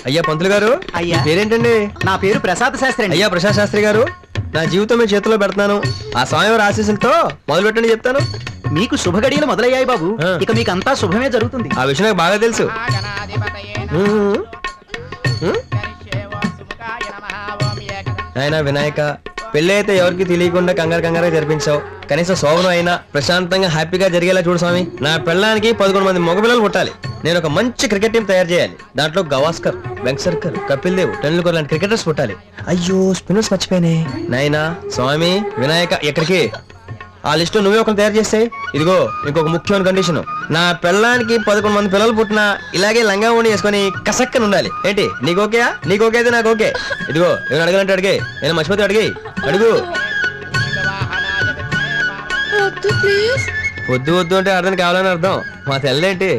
అయ్యా పంతులు గారు, అయ్యా. పేరేంటండి? నా పేరు ప్రసాద్ శాస్త్రి అండి. అయ్యా ప్రసాద్ శాస్త్రి గారు, నా జీవితం మీ చేతిలో పెడతాను. ఆ స్వామివారి ఆశీస్సులతో మొదలు పెట్టండి చెప్తాను. మీకు శుభగడియలు మొదలయ్యాయి బాబు. ఆ. ఇక మీకు అంతా శుభమే జరుగుతుంది. ఆ విషయం నాకు బాగా తెలుసు. ఆయన వినాయక, పెళ్లి అయితే ఎవరికి తెలియకుండా కంగారు జరిపించావు. కనీసం శోభనం అయినా ప్రశాంతంగా హ్యాపీగా జరిగేలా చూడు స్వామి. నా పెళ్ళానికి 11 మంది మగపిల్లలు పుట్టాలి. నేను ఒక మంచి క్రికెట్ టీం తయారు చేయాలి. దాంట్లో గవాస్కర్, వెంకసర్కర్, కపిల్ దేవ్, టెండూల్కర్ లాంటి క్రికెటర్స్ పుట్టాలి. అయ్యో స్పిన్నర్స్ మర్చిపోయానే. నాయనా స్వామి వినాయక, ఎక్కడికి? ఆ లిస్టు నువ్వే ఒకరు తయారు చేస్తే. ఇదిగో ఇంకొక ముఖ్యమైన కండిషన్, నా పెళ్ళానికి 11 మంది పిల్లలు పుట్టినా ఇలాగే లంగా ఓణి వేసుకొని కసక్కని ఉండాలి. ఏంటి నీకు ఓకేయా? నీకు ఓకే అయితే నాకు ఓకే. ఇదిగో ఏమైనా అడగాలంటే అడిగే, నేను మర్చిపోతే అడిగే, అడుగు. వద్దు వద్దు అంటే అర్థం కావాలని అర్థం. మా తెల్లేంటి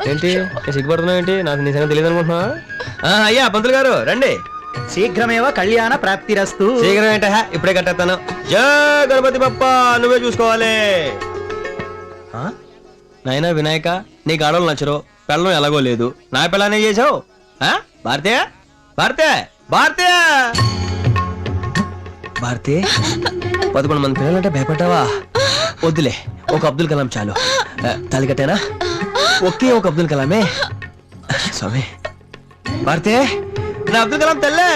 ఏంటి సిగ్గుపడుతున్నావు ఏంటి? నాకు నీ సంగతి తెలియదు అనుకుంటున్నావా? అయ్యా పంతులు గారు రండి. శీఘ్రమేవ కళ్యాణ ప్రాప్తిరస్తు. శీఘ్రం ఏంట, ఇప్పుడే కట్టేస్తాను. జై గణపతి బప్ప, నువ్వే చూసుకోవాలి. నాయనా వినాయక, నీకు ఆడవాళ్ళు నచ్చరు, పెళ్ళం ఎలాగో లేదు. నా పిల్లనే చేసావు. భారతీయ భారతీయ భారతీయ భారతీయ 11 మంది పిల్లలంటే భయపడ్డావా? వద్దులే, ఒక అబ్దుల్ కలాం చాలు. తాళి కట్టేనా? ఒకే ఒక అబ్దుల్ కలామే. స్వామి భారతీయ, నా అబ్దుల్ కలాం తెల్లే.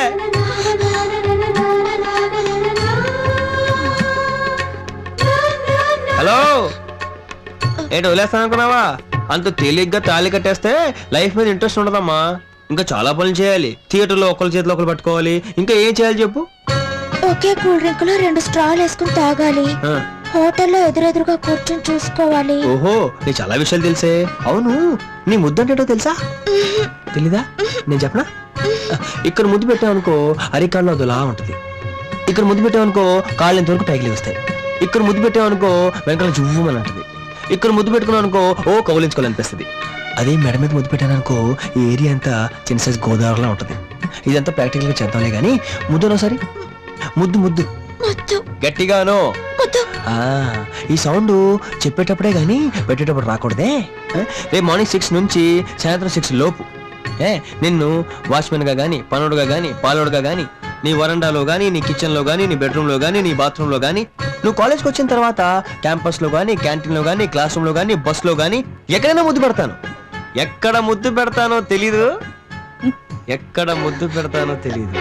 హలో, ఏంటి వదిలేస్తాను అనుకున్నావా? అంత తేలిగ్గా తాళి కట్టేస్తే లైఫ్ మీద ఇంట్రెస్ట్ ఉండదమ్మా. ఇంకా చాలా పనులు చేయాలి. థియేటర్లో ఒకరి చేతిలో ఒకరు పట్టుకోవాలి. ఇంకా ఏం చేయాలి చెప్పు? ఒకే కూల్ డ్రింక్ లో 2 స్ట్రాలు వేసుకుని తాగాలి. హోటల్లో ఎదురెదురుగా కూర్చొని చూసుకోవాలి. ఓహో, నీ చాలా విషయాలు తెలిసే. అవును, నీ ముద్దంటేటో తెలుసా? తెలీదా? నేను చెప్పనా? ఇక్కడ ముద్దు పెట్టావనుకో అరికాళ్ళు అదోలా ఉంటది. ఇక్కడ ముద్దు పెట్టావనుకో కాళ్ళు ఎంతవరకు పైకి వస్తాయి. ఇక్కడ ముద్దు పెట్టావనుకో వెనకాల జువ్వమని అంటది. ఇక్కడ ముద్దు పెట్టుకున్నావు అనుకో ఓ కౌలించుకోవాలనిపిస్తుంది. అదే మెడ మీద ముద్దు పెట్టాననుకో ఈ ఏరియా అంతా చిన్న సైజ్ గోదావరిలా ఉంటది. ఇదంతా ప్రాక్టికల్ గా చేద్దాంలే గానీ ముద్దునో సరి. ముద్దు ముద్దు గట్టిగాను. ఈ సౌండ్ చెప్పేటప్పుడే గానీ పెట్టేటప్పుడు రాకూడదే. రేపు మార్నింగ్ 6 నుంచి సాయంత్రం 6 లోపు నిన్ను వాచ్మెన్ గా గానీ, పనుడుగా గానీ, పాలోడుగా గానీ, నీ వరండాలో గానీ, నీ కిచెన్ లో గానీ, నీ బెడ్రూమ్ లో గానీ, నీ బాత్రూమ్ లో గానీ, నువ్వు కాలేజ్కి వచ్చిన తర్వాత క్యాంపస్ లో గానీ, క్యాంటీన్ లో గానీ, క్లాస్ రూమ్ లో గానీ, బస్ లో గానీ ఎక్కడైనా ముద్దు పెడతాను. ఎక్కడ ముద్దు పెడతానో తెలీదు. ఎక్కడ ముద్దు పెడతానో తెలీదు.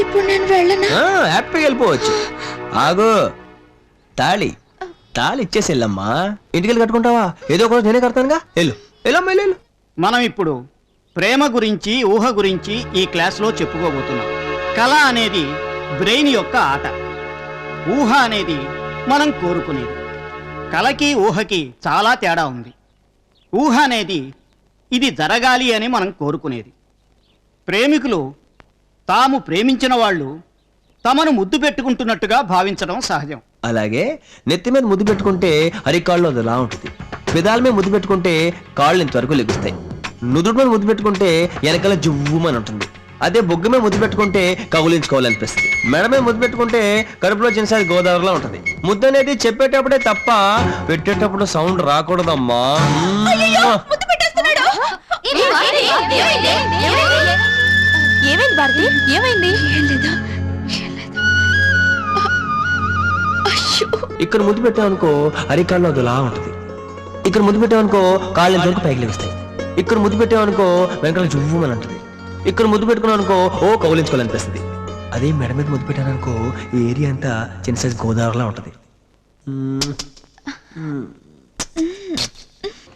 ఇప్పుడు నేను వెళ్ళనా? హ్యాపీగా వెళ్ళిపోవచ్చు. ఆగు, తాళి ఇచ్చేసి వెళ్ళమ్మా. ఇంటికెళ్ళి కట్టుకుంటావా? ఏదో ఒక నేనే కడతానుగా. వెళ్ళు వెళ్ళమ్మా, వెళ్ళు. మనం ఇప్పుడు ప్రేమ గురించి, ఊహ గురించి ఈ క్లాస్లో చెప్పుకోబోతున్నాం. కళ అనేది బ్రెయిన్ యొక్క ఆట. ఊహ అనేది మనం కోరుకునేది. కళకి ఊహకి చాలా తేడా ఉంది. ఊహ అనేది ఇది జరగాలి అని మనం కోరుకునేది. ప్రేమికులు తాము ప్రేమించిన వాళ్ళు తమను ముద్దు పెట్టుకుంటున్నట్టుగా భావించడం సహజం. అలాగే నెత్తి మీద ముద్దు పెట్టుకుంటే అరికాళ్ళు అదిలా ఉంటుంది. పెదాల మీద ముద్దు పెట్టుకుంటే కాళ్ళు ఇంతవరకు లెగుస్తాయి. నుదుటి మీద ముద్దు పెట్టుకుంటే వెనకాల జువ్వుమని ఉంటుంది. అదే బొగ్గు మీద ముద్దు పెట్టుకుంటే కౌలించుకోవాలనిపిస్తుంది. మెడ మీద ముద్దు పెట్టుకుంటే కడుపులో చిన్నసారి గోదావరిలో ఉంటుంది. ముద్దు అనేది చెప్పేటప్పుడే తప్ప పెట్టేటప్పుడు సౌండ్ రాకూడదమ్మా. ఏమైంది భారతి? ఏమైంది? ఇక్కడ ముద్దు పెట్టామనుకో అరికాళ్ళు అదిలా ఉంటుంది. ఇక్కడ ముద్దు పెట్టామనుకో కాళ్ళు ఎంతవరకు పైకి లెగుస్తాయి. ఇక్కడ ముద్దు పెట్టామనుకో వెనకాల జువ్వమని అంటది. ఇక్కడ ముద్దు పెట్టుకున్నావు అనుకో ఓ కౌలించుకోవాలనిపిస్తుంది. అదే మెడ మీద ముద్దు పెట్టాననుకో ఈ ఏరియా అంతా చిన్న సైజ్ గోదావరిలా ఉంటది.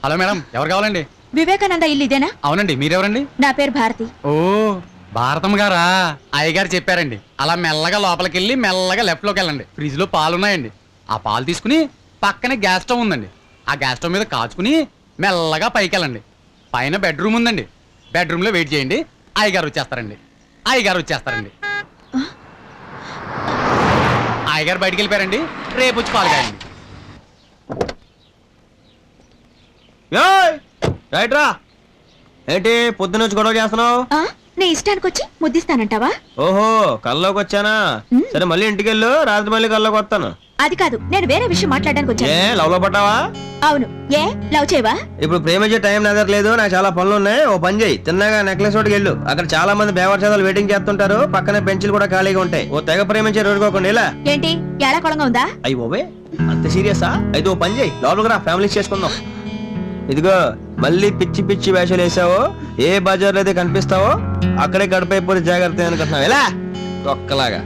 హలో మేడం, ఎవరు కావాలండి? వివేకానంద ఇల్లు ఇదేనా? అవునండి, మీరెవరండి? నా పేరు భారతి. ఓ భారతమ్మ గారా? అయ్యగారు చెప్పారండి అలా మెల్లగా లోపలికి వెళ్ళి మెల్లగా లెఫ్ట్ లోకి వెళ్ళండి. ఫ్రిడ్జ్ లో పాలు ఉన్నాయండి. ఆ పాలు తీసుకుని పక్కనే గ్యాస్ స్టవ్ ఉందండి. ఆ గ్యాస్ స్టవ్ మీద కాచుకుని మెల్లగా పైకి వెళ్ళండి. పైన బెడ్రూమ్ ఉందండి. బెడ్రూమ్ లో వెయిట్ చేయండి. అయ్యగారు వచ్చేస్తారండి. అయ్యగారు బయటికి వెళ్ళిపోయారండి. రేపు వచ్చి పాలు కాయండి. రైట్రా, ఏంటి పొద్దున వచ్చి గొడవ చేస్తున్నావు? నీ ఇష్టానికి వచ్చి ముద్దిస్తానంటావా? ఓహో, కల్లోకి వచ్చానా? సరే మళ్ళీ ఇంటికి వెళ్ళు, రాత్రి మళ్ళీ కల్లోకి వస్తాను. అది కాదు, నేను వేరే విషయం మాట్లాడడానికి ఏ వచ్చాను. లవ్ లో పడ్డావా? అవును, ఏ లవ్ చేయవా? ఇప్పుడు ప్రేమించే టైం నగరలేదు, నాకు చాలా పనులు ఉన్నాయి. ఓ పని చేయి, తిన్నగా నెక్లెస్ రోడ్కి వెళ్ళు. అక్కడ చాలా మంది బేవర్చాదాలు వెయిటింగ్ చేస్తుంటారు. పక్కన బెంచ్లు కూడా ఖాళీగా ఉంటాయి. ఓ తెగ ప్రేమించే రోడ్కోకుండా ఇలా. ఏంటి ఏడాకొళంగా ఉందా? అయ్యి ఓవే అంత సీరియసా? అయితే ఓ పని చేయి, లోపలికి రా, ఫ్యామిలీస్ చేసుకుందాం. ఇదిగో మళ్ళీ పిచ్చి పిచ్చి వేషాలు వేసావో, ఏ బజార్లో అయితే కనిపిస్తావో అక్కడే గడిపైపోతే జాగ్రత్త అనుకుంటున్నావు. ఎలా ఒక్కలాగా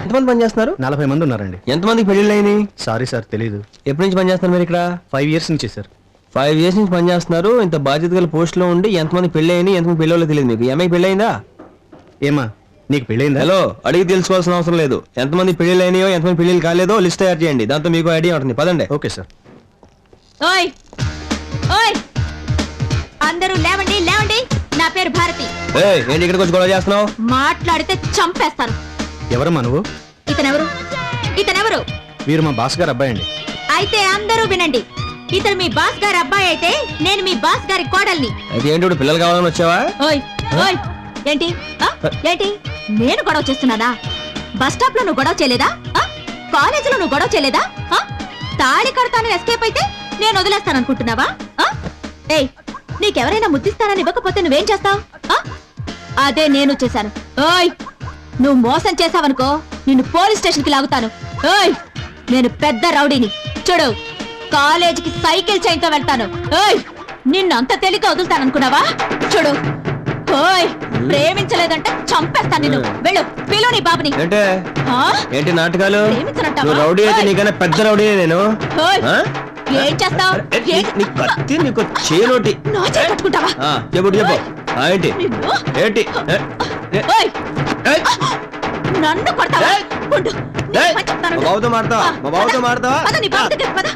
ఎంతమంది పని చేస్తున్నారు? 40 మంది ఉన్నారండి. ఎంతమందికి పెళ్లిళ్ళు అయినాయి? సారీ సార్, తెలీదు. ఎప్పటి నుంచి పని చేస్తున్నారు మీరు ఇక్కడ? 5 years నుంచి సార్. 5 years నుంచి పని చేస్తున్నారు. ఇంత బాధ్యత గల పోస్ట్ లో ఉండి ఎంతమంది పెళ్లి అయినాయి, ఎంతమంది పెళ్ళో తెలియదు మీకు. ఈ అమ్మాయికి పెళ్లి అయిందా? ఏమా నీకు పెళ్ళైందా? హలో, అడిగి తెలుసుకోవాల్సిన అవసరం లేదు. ఎంతమంది పెళ్లిళ్ళు అయినాయో, ఎంతమంది పెళ్లిళ్ళు కాలేదో లిస్ట్ తయారు చేయండి. దాంతో మీకు ఐడియా ఉంటుంది. పదండి. Okay sir. ఓయ్ ఓయ్, అందరూ లేవండి లేవండి. నా పేరు భారతి. ఏంటి ఇక్కడికి వచ్చి గొడవ చేస్తున్నావు? మాట్లాడితే చంపేస్తాను. ఎవరమ్మా నువ్వు? ఇతనెవరు? ఇతనెవరు? వీరు మా బాస్ గారు అబ్బాయి అండి. అయితే అందరూ వినండి. ఇతను మీ బాస్ గారి అబ్బాయి అయితే నేను మీ బాస్ గారి కోడల్ని. అయితే ఏంటి ఇప్పుడు పిల్లలు కావాలని వచ్చావా? ఓయ్ ఓయ్, ఏంటి ఆ? ఏంటి నేను గొడవ చేస్తున్నానా? బస్ స్టాప్ లో నువ్వు గొడవ చేయలేదా? కాలేజీలో నువ్వు గొడవ చేయలేదా? తాళి కడతాను ఎస్కేప్ అయితే నేను వదిలేస్తాను అనుకుంటున్నావా? ఏయ్, నీకెవరైనా ముద్దిస్తానని ఇవ్వకపోతే నువ్వేం చేస్తావు? అదే నేను చేశాను. ఓయ్, నువ్వు మోసం చేసావనుకో నిన్ను పోలీస్ స్టేషన్ కి లాగుతాను. ఓయ్, నేను పెద్ద రౌడీని. చూడు, కాలేజీకి సైకిల్ చైన్తో వెళ్తాను. ఓయ్, నిన్ను అంత తేలిక వదులుతాననుకున్నావా? చూడు, ఓయ్, ప్రేమించలేదంటే చంపేస్తాను నిన్ను. వెళ్ళు, పిలు నీ బాబుని. ఏంటే ఆ? ఏంటి నాటకాలు? ప్రేమించనంటావా? నువ్వు రౌడీ అయితే ఓయ్. నీకన్నా పెద్ద రౌడీ నేను. ఓయ్, ఆ? ఏం చేస్తావు? నీ కత్తి, నీకు చేలోటి. నా చేయి పట్టుకుంటావా? చెప్పు చెప్పు. ఏంటి నిన్ను ఏంటి? ఓయ్, నన్ను కొడతావా? ఉండు, నీ పని చెప్తాను. మా బాబుతో మాడతావా? మా బాబుతో పద, మాడతావా? పద, నీ బాబు దగ్గరికి పద.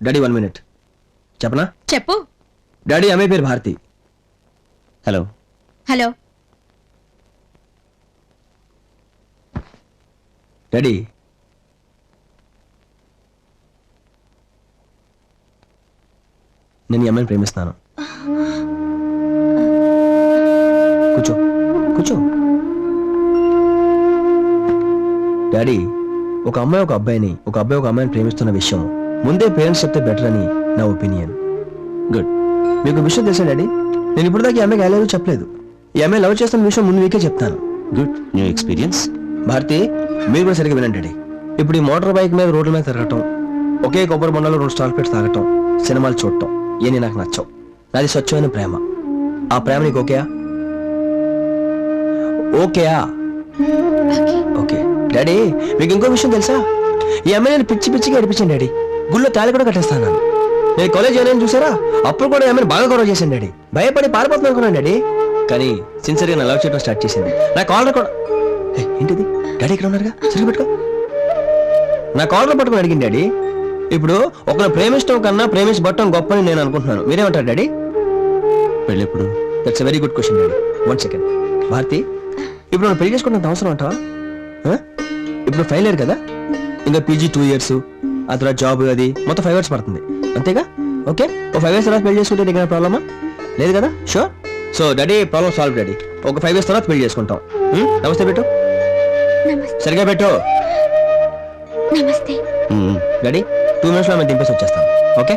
డాడీ 1 minute చెప్పనా? చెప్పు. డాడీ అమ్మాయి పేరు భారతి. Hello hello. డాడీ, నేను ఈ అమ్మాయిని ప్రేమిస్తాను. కూర్చో కూర్చో. డాడీ, ఒక అమ్మాయి ఒక అబ్బాయిని, ఒక అబ్బాయి ఒక అమ్మాయిని ప్రేమిస్తున్న విషయం ముందే పేరెంట్స్ చెప్తే బెటర్ అని నా ఒపీనియన్. గుడ్. మీకు విషయం తెలుసా డాడీ? నేను ఇప్పుడు దాకా ఈ అమ్మాయికి ఎలా చెప్పలేదు. ఈ అమ్మాయి లవ్ చేస్తున్న విషయం ముందు మీకే చెప్తాను. Good new experience. భారతి, మీరు కూడా సరిగ్గా వినండి డాడీ. ఇప్పుడు ఈ మోటార్ బైక్ మీద రోడ్ల మీద తిరగటం, ఒకే కొబ్బరి బొండలో 2 స్టాల్ పెట్టి తాగటం, సినిమాలు చూడటం ఇవన్నీ నాకు నచ్చవు. నాది స్వచ్ఛమైన ప్రేమ. ఆ ప్రేమ నీకు ఓకేయా? ఓకేయా? ఓకే. డాడీ, మీకు ఇంకో విషయం తెలుసా? ఈ అమ్మాయి నేను పిచ్చి పిచ్చిగా అడిపించాను డాడీ. గుళ్ళో తాళి కూడా కట్టేస్తాను. నేను కాలేజ్ జాయిన్ చూసారా? అప్పుడు కూడా ఈ అమ్మాయిని బాగా గొడవ చేశాను డాడీ. భయపడి పారిపోతున్నాను అనుకున్నాను డాడీ. కానీ సిన్సియర్గా నా లవ్ చేయడం స్టార్ట్ చేసింది. నా కాలర్ కూడా ఏంటిది? డాడీ ఇక్కడ ఉన్నారుగా, సరిగ్గా పెట్టుకో. నా కాలర్ పట్టుకుని అడిగింది డాడీ. ఇప్పుడు ఒకరు ప్రేమించడం కన్నా ప్రేమించబట్టం గొప్ప అని నేను అనుకుంటున్నాను. మీరేమంటారు డాడీ? పెళ్ళెప్పుడు? That's a very good question daddy. 1 second. Bharathi, ఇప్పుడు మనం పెళ్లి చేసుకున్నంత అవసరం అంటావా? ఇప్పుడు ఫైనల్ ఇయర్ కదా, ఇంకా పీజీ 2 years, ఆ తర్వాత జాబ్, అది మొత్తం 5 years పడుతుంది అంతేగా? ఓకే, ఒక 5 years తర్వాత పెళ్లి చేసుకుంటే నీకు ప్రాబ్లమా? లేదు కదా? Sure. So daddy, problem solve daddy. ఒక 5 years తర్వాత పెళ్లి చేసుకుంటాం. నమస్తే పెట్టు. నమస్తే. సరిగా పెట్టు. నమస్తే. డాడీ, 2 minutes లో మేము దింపేసి వచ్చేస్తాం. ఓకే.